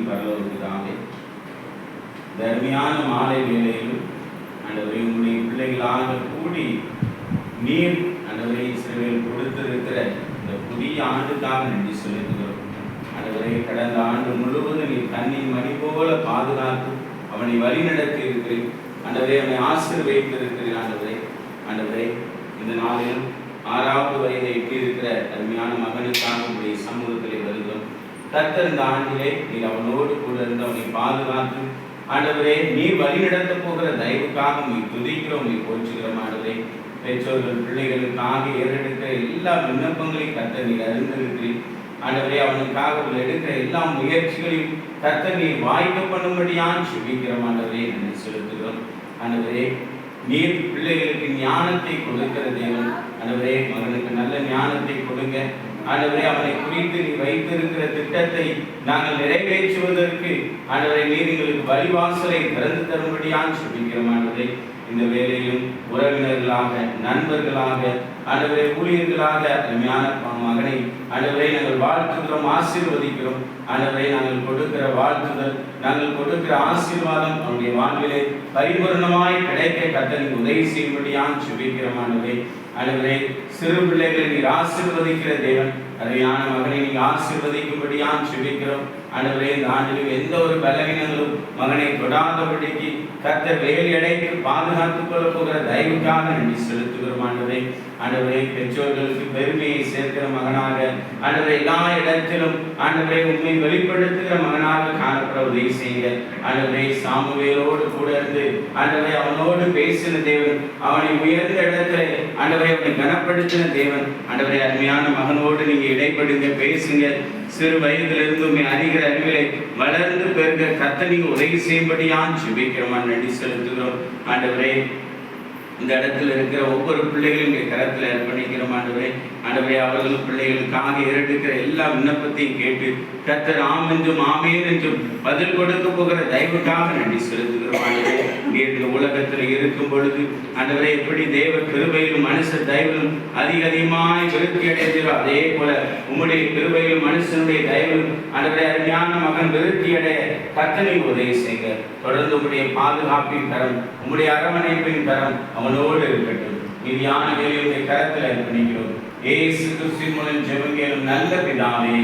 அன்பின் பரலோகத்தாலே தர்மியான மாலை வேளையிலும் ஆண்டவரை உங்களுடைய பிள்ளைகளாக கூடி நீர் ஆண்டவரை இஸ்ரவேல் கொடுத்திருக்கிற இந்த புதிய ஆண்டுக்காக நன்றி செலுத்துகிறோம். ஆண்டவரை கடந்த ஆண்டு முழுவதும் நீர் கண்ணின் மணி போல பாதுகாத்து அவனை வழிநடத்தி இருக்கிறேன். ஆண்டவரை அவனை ஆசீர்வதித்திருக்கிறேன். ஆண்டவரை இந்த நாளில் 6வது வயதை எட்டியிருக்கிற அருமையான மகனுக்காக உங்களுடைய சமூகத்திலே வருகிறோம். கர்த்தர் இந்த ஆண்டிலே நீர் அவனோடு கூட இருந்து அவனை பாதுகாத்து ஆண்டவரே நீர் வழிநடத்த போகிற தயவுக்காக உங்களை துதிக்கிறோம், உங்களை போற்றுகிறோம். ஆண்டவரே பெற்றோர்கள் பிள்ளைகளுக்காக ஏறெடுக்கிற எல்லா விண்ணப்பங்களையும் கர்த்தர் நீர் அறிந்திருக்கிறீர். ஆண்டவரே அவனுக்காக எடுக்கிற எல்லா முயற்சிகளையும் கர்த்தர் நீர் வாய்க்க பண்ணும்படியான் சுபிக்கிறோம். ஆண்டவரே நன்றி செலுத்துகிறோம். ஆண்டவரே நீர் பிள்ளைகளுக்கு ஞானத்தை கொடுக்கிற தேவன். ஆண்டவரே மகனுக்கு நல்ல ஞானத்தை கொடுங்க. ஆண்டவரே அவனை குறித்து நீ வைத்திருக்கிற திட்டத்தை நாங்கள் நிறைவேற்றுவதற்கு ஆண்டவரை நீர் எங்களுக்கு வழிவாசலை திறந்து தரும்படியான் சுபிக்கிறோம். ஆண்டவரே இந்த வேலையிலும் உறவினர்களாக நண்பர்களாக ஆண்டவரை ஊழியர்களாக அருமையான மகனை ஆண்டவரை நாங்கள் வாழ்த்துகிறோம், ஆசீர்வதிக்கிறோம். ஆண்டவரை நாங்கள் கொடுக்கிற வாழ்த்துதல், நாங்கள் கொடுக்கிற ஆசீர்வாதம் அவனுடைய வாழ்விலே பரிபூர்ணமாய் கிடைக்க கர்த்தர் உதவி செய்யும்படியான் சுபிக்கிறோம். ஆண்டவரே சிறு பிள்ளைகளை நீர் ஆசீர்வதிக்கிற தேவன். அருமையான மகனை நீங்க ஆசீர்வதிக்கும்படியான் சுபிக்கிறோம். ஆண்டவரே இந்த ஆண்டிலும் எந்த ஒரு பலவீனங்களும் மகனை தொடாதபடிக்கு கர்த்தர் வேலை அடைத்து பாதுகாத்துக் கொள்ள போகிற தயவுக்காக நன்றி செலுத்துகிறோம். ஆண்டவரே பெற்றோர்களுக்கு பெருமையை சேர்க்கிற மகனாக ஆண்டவரை எல்லா இடத்திலும் ஆண்டவரை உண்மை வெளிப்படுத்துகிற மகனாக காணப்பட உதவி செய்யுங்க. ஆண்டவரை சாமுவேலோடு கூட இருந்து ஆண்டவரை அவனோடு பேசின தேவன், அவனை உயர்ந்த இடத்துல ஆண்டவரை அவனை கனப்படுத்தின தேவன். ஆண்டவரை அருமையான மகனோடு நீங்க இடைப்படுங்க, பேசுங்க. சிறு வயதிலிருந்து உண்மை அறிகிற அறிவிலை வளர்ந்து பெருக கர்த்தர் நீங்க உதவி செய்யும்படியான் சுபிக்கிறோம், நன்றி செலுத்துகிறோம். ஆண்டவரே இந்த இடத்துல இருக்கிற ஒவ்வொரு பிள்ளைகளும் கரத்தில் அர்ப்பணிக்கிறோம். ஆண்டவரே அவர்கள் பிள்ளைகளுக்காக ஏறெடுக்கிற எல்லா விண்ணப்பத்தையும் கேட்டு கர்த்தர் ஆம் என்றும் ஆமேன் என்றும் பதில் கொடுக்க போகிற தயவுக்காக நன்றி செலுத்துகிறோம். ஆண்டவரே இந்த உலகத்தில் இருக்கும் பொழுது ஆண்டவரே எப்படி தேவ கிருபையிலும் மனுஷ தயவிலும் அதிகமாய் விருத்தி அடைந்தோ அதே போல உம்முடைய கிருபையிலும் மனுஷனுடைய தயவிலும் ஆண்டவரே அருமையான மகன் விருத்தி அடைய கர்த்தரை உதவி செய்க. தொடர்ந்து உம்முடைய பாதுகாப்பின் கரம், உம்முடைய அரவணைப்பின் கரம் அவனோடு இருக்கட்டும். மீதியான வேலையுடைய கரத்தில் அர்ப்பணிக்கிறோம். இயேசு கிறிஸ்துவின் மூலம் ஜெபம் கேளும் நல்ல பிதாவே.